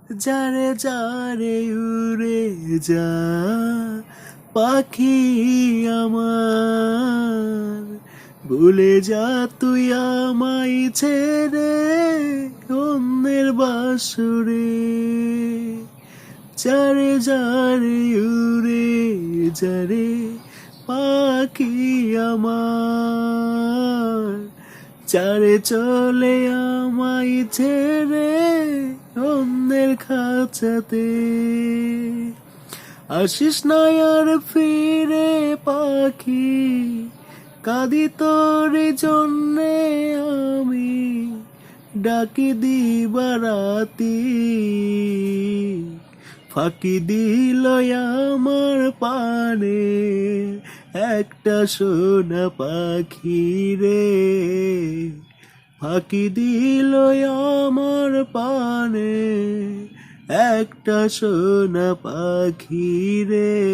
যারে যারে উড়ে যা পাখি আমার, ভুলে যা তুই আমায় ছেড়ে অন্যের বাসুরে। যারে যারে উড়ে যারে পাখি আমার, যারে চলে আমায় ছেড়ে অন্যের খাঁচাতে। আসিস না আর ফিরে পাখি, কাঁদি তোর জন্যে আমি, ডাকি দিবারাতি। ফাঁকি দিল আমার পানে একটা সোনা পাখি রে, ফাঁকি দিল আমার পানে একটা সোনা পাখি রে।